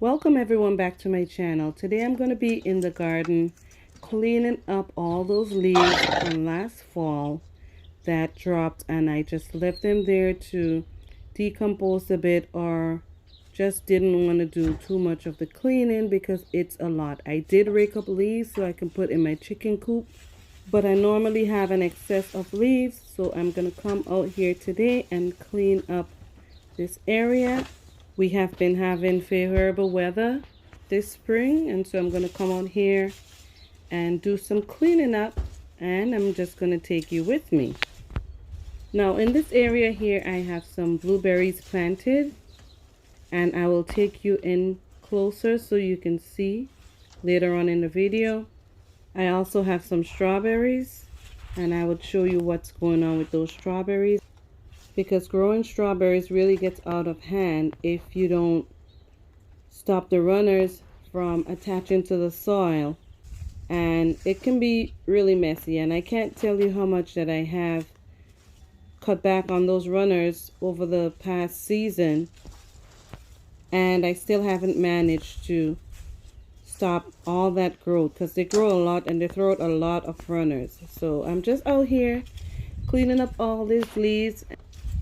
Welcome everyone back to my channel. Today I'm going to be in the garden cleaning up all those leaves from last fall that dropped, and I just left them there to decompose a bit, or just didn't want to do too much of the cleaning because it's a lot. I did rake up leaves so I can put in my chicken coop, but I normally have an excess of leaves, so I'm going to come out here today and clean up this area. We have been having favorable weather this spring, and so I'm going to come out here and do some cleaning up, and I'm just going to take you with me. Now in this area here I have some blueberries planted, and I will take you in closer so you can see later on in the video. I also have some strawberries, and I would show you what's going on with those strawberries, because growing strawberries really gets out of hand if you don't stop the runners from attaching to the soil, and it can be really messy. And I can't tell you how much that I have cut back on those runners over the past season, and I still haven't managed to stop all that growth because they grow a lot and they throw out a lot of runners. So I'm just out here cleaning up all these leaves,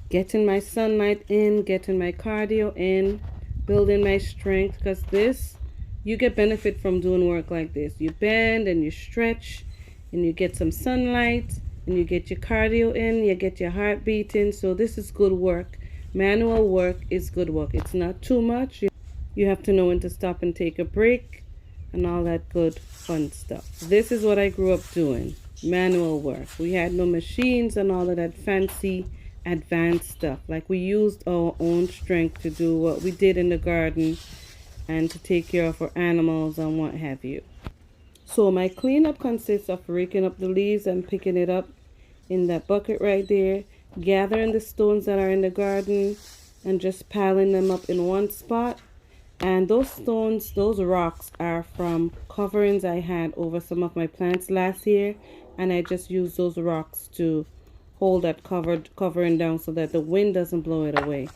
getting my sunlight in, getting my cardio in, building my strength, because this, you get benefit from doing work like this. You bend and you stretch and you get some sunlight and you get your cardio in, you get your heart beating. So this is good work. Manual work is good work. It's not too much. You have to know when to stop and take a break and all that good fun stuff. This is what I grew up doing, manual work. We had no machines and all of that fancy advanced stuff. Like, we used our own strength to do what we did in the garden and to take care of our animals and what have you. So my cleanup consists of raking up the leaves and picking it up in that bucket right there, gathering the stones that are in the garden and just piling them up in one spot. And those stones, those rocks, are from coverings I had over some of my plants last year, and I just used those rocks to hold that covering down so that the wind doesn't blow it away.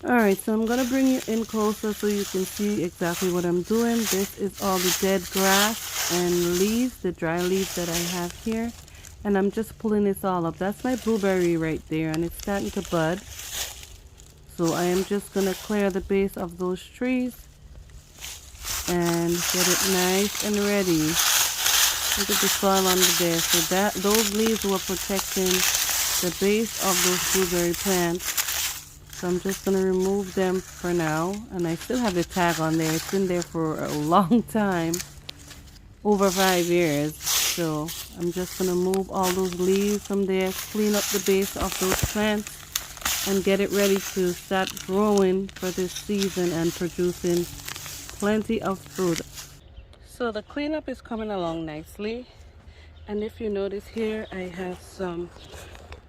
Alright, so I'm going to bring you in closer so you can see exactly what I'm doing. This is all the dead grass and leaves, the dry leaves that I have here. And I'm just pulling this all up. That's my blueberry right there, and it's starting to bud. So I am just going to clear the base of those trees and get it nice and ready. Look at the soil under there. So those leaves were protecting the base of those blueberry plants. So I'm just going to remove them for now. And I still have the tag on there. It's been there for a long time, over 5 years. So I'm just going to move all those leaves from there, clean up the base of those plants, and get it ready to start growing for this season and producing plenty of fruit. So the cleanup is coming along nicely. And if you notice here, I have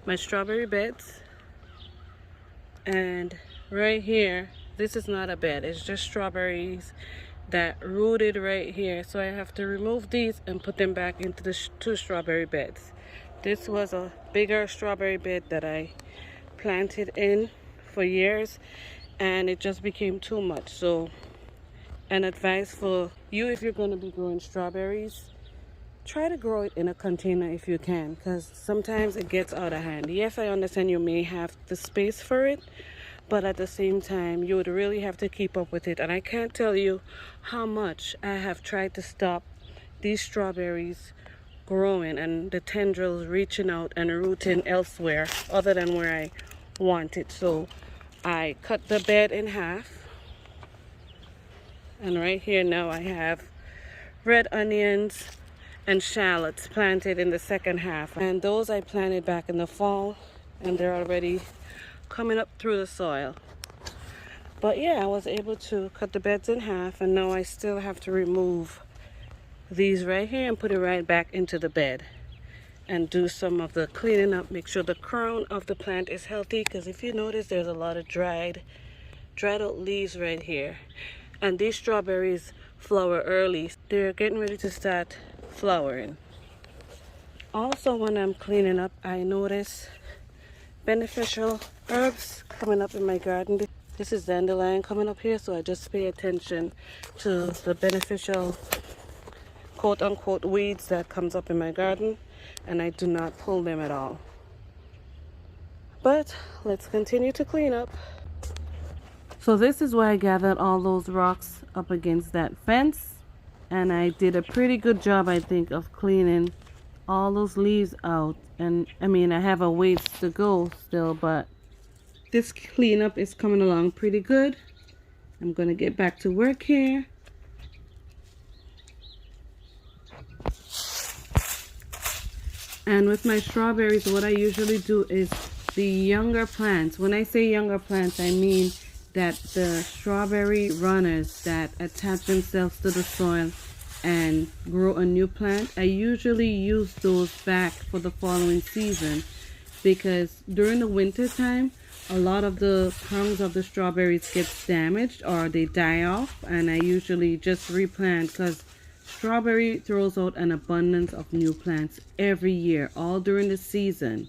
my strawberry beds. And right here, this is not a bed, it's just strawberries that rooted right here. So I have to remove these and put them back into the two strawberry beds. This was a bigger strawberry bed that I planted in for years, and it just became too much. So an advice for you, if you're going to be growing strawberries, try to grow it in a container if you can, because sometimes it gets out of hand. Yes, I understand you may have the space for it, but at the same time you would really have to keep up with it. And I can't tell you how much I have tried to stop these strawberries growing and the tendrils reaching out and rooting elsewhere other than where I want it. So I cut the bed in half, and right here now I have red onions and shallots planted in the second half, and those I planted back in the fall, and they're already coming up through the soil. But yeah, I was able to cut the beds in half, and now I still have to remove these right here and put it right back into the bed. and do some of the cleaning up. Make sure the crown of the plant is healthy, because if you notice, there's a lot of dried out leaves right here. And these strawberries flower early. They're getting ready to start flowering. Also, when I'm cleaning up, I notice beneficial herbs coming up in my garden. This is dandelion coming up here, so I just pay attention to the beneficial quote-unquote weeds that comes up in my garden, and I do not pull them at all. But let's continue to clean up. So this is where I gathered all those rocks up against that fence, and I did a pretty good job, I think, of cleaning all those leaves out. And I mean, I have a ways to go still, but this cleanup is coming along pretty good. I'm gonna get back to work here. And with my strawberries, what I usually do is the younger plants. When I say younger plants, I mean that the strawberry runners that attach themselves to the soil and grow a new plant, I usually use those back for the following season, because during the winter time, a lot of the prongs of the strawberries gets damaged or they die off, and I usually just replant, because strawberry throws out an abundance of new plants every year, all during the season.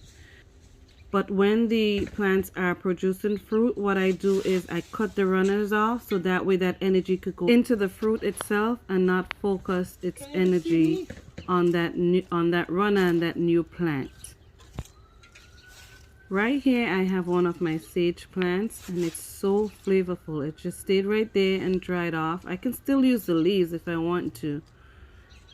But when the plants are producing fruit, what I do is I cut the runners off, so that way that energy could go into the fruit itself and not focus its energy on that runner and that new plant. Right here I have one of my sage plants, and it's so flavorful. It just stayed right there and dried off. I can still use the leaves if I want to.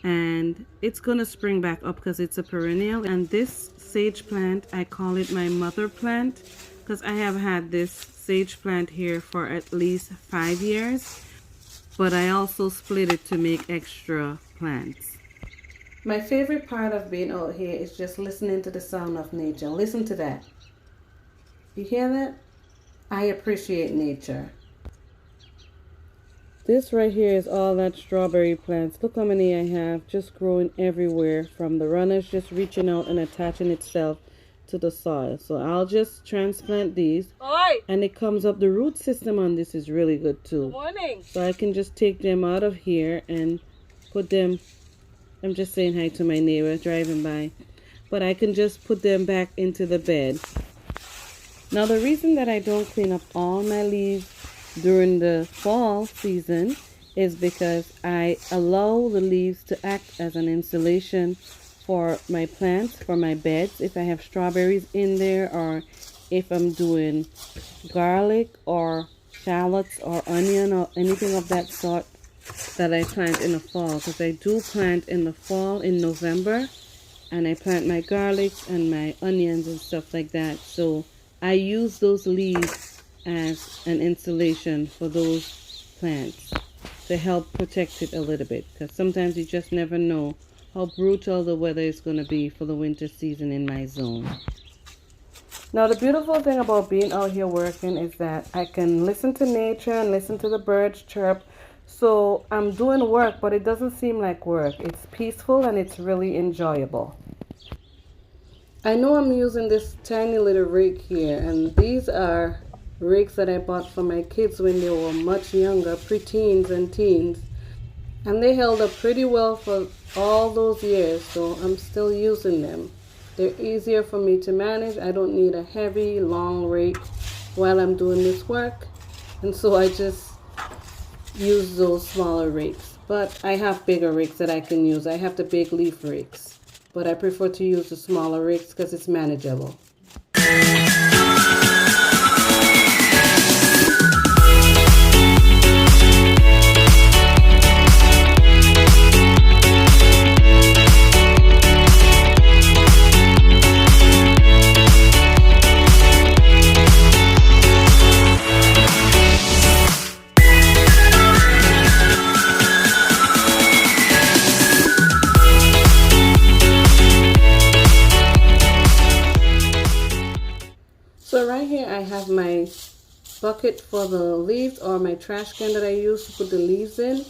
And it's gonna spring back up because it's a perennial. And this sage plant, I call it my mother plant, because I have had this sage plant here for at least 5 years, but I also split it to make extra plants. My favorite part of being out here is just listening to the sound of nature. Listen to that. You hear that? I appreciate nature. This right here is all that strawberry plants. Look how many I have just growing everywhere, from the runners just reaching out and attaching itself to the soil. So I'll just transplant these. Oi! And it comes up. The root system on this is really good too. Good morning. So I can just take them out of here and put them, I'm just saying hi to my neighbor driving by, but I can just put them back into the bed. Now the reason that I don't clean up all my leaves during the fall season is because I allow the leaves to act as an insulation for my plants, for my beds. If I have strawberries in there, or if I'm doing garlic or shallots or onion or anything of that sort that I plant in the fall, because I do plant in the fall in November, and I plant my garlics and my onions and stuff like that. So I use those leaves as an insulation for those plants to help protect it a little bit, because sometimes you just never know how brutal the weather is going to be for the winter season in my zone. Now the beautiful thing about being out here working is that I can listen to nature and listen to the birds chirp. So I'm doing work, but it doesn't seem like work. It's peaceful and it's really enjoyable. I know I'm using this tiny little rake here, and these are rakes that I bought for my kids when they were much younger, preteens and teens, and they held up pretty well for all those years, so I'm still using them. They're easier for me to manage. I don't need a heavy long rake while I'm doing this work, and so I just use those smaller rakes. But I have bigger rakes that I can use. I have the big leaf rakes, but I prefer to use the smaller rakes because it's manageable. So right here I have my bucket for the leaves, or my trash can that I use to put the leaves in.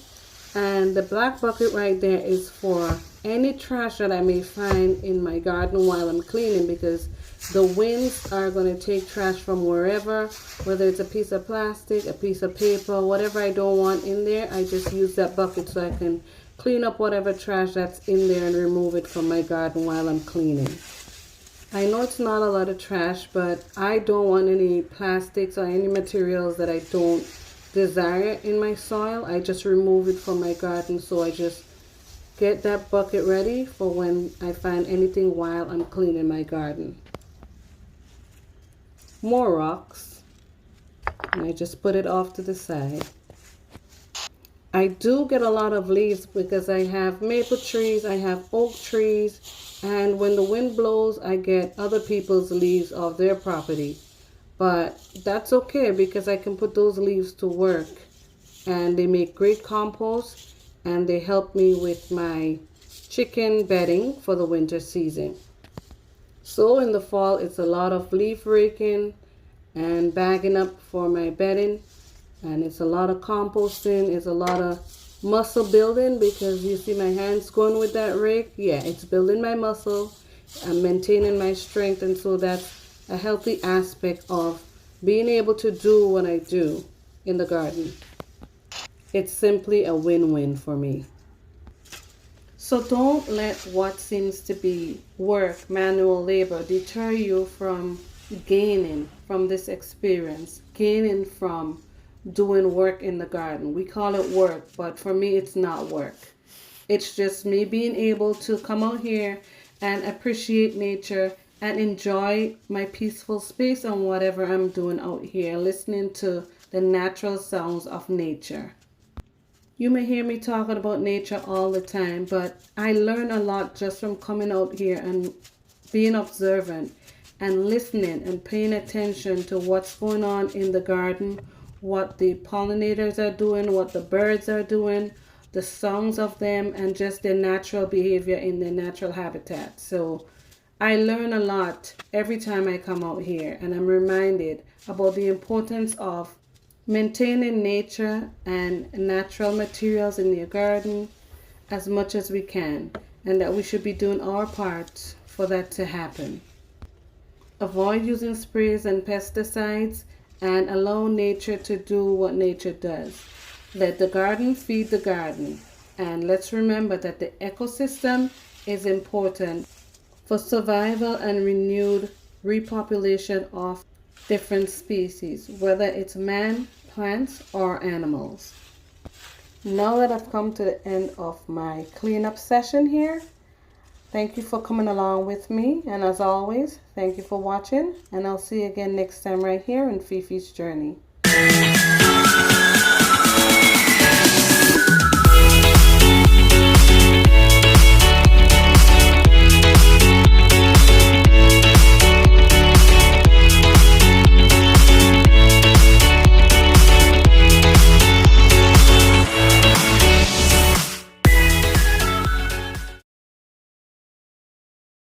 And the black bucket right there is for any trash that I may find in my garden while I'm cleaning, because the winds are going to take trash from wherever, whether it's a piece of plastic, a piece of paper, whatever I don't want in there. I just use that bucket so I can clean up whatever trash that's in there and remove it from my garden while I'm cleaning. I know it's not a lot of trash, but I don't want any plastics or any materials that I don't desire in my soil. I just remove it from my garden, so I just get that bucket ready for when I find anything while I'm cleaning my garden. More rocks, and I just put it off to the side. I do get a lot of leaves because I have maple trees, I have oak trees, and when the wind blows I get other people's leaves off their property. But that's okay because I can put those leaves to work, and they make great compost, and they help me with my chicken bedding for the winter season. So in the fall, it's a lot of leaf raking and bagging up for my bedding, and it's a lot of composting, it's a lot of muscle building, because you see my hands going with that rake. Yeah, it's building my muscle and maintaining my strength, and so that's a healthy aspect of being able to do what I do in the garden. It's simply a win-win for me. So don't let what seems to be work, manual labor, deter you from gaining from this experience, gaining from doing work in the garden. We call it work, but for me it's not work. It's just me being able to come out here and appreciate nature and enjoy my peaceful space on whatever I'm doing out here, listening to the natural sounds of nature. You may hear me talking about nature all the time, but I learn a lot just from coming out here and being observant and listening and paying attention to what's going on in the garden, what the pollinators are doing, what the birds are doing, the songs of them, and just their natural behavior in their natural habitat. So I learn a lot every time I come out here, and I'm reminded about the importance of maintaining nature and natural materials in your garden as much as we can, and that we should be doing our part for that to happen. Avoid using sprays and pesticides, and allow nature to do what nature does. Let the garden feed the garden, and let's remember that the ecosystem is important for survival and renewed repopulation of different species, whether it's man, plants, or animals. Now that I've come to the end of my cleanup session here, thank you for coming along with me, and as always, thank you for watching, and I'll see you again next time right here in Fifi's Journey.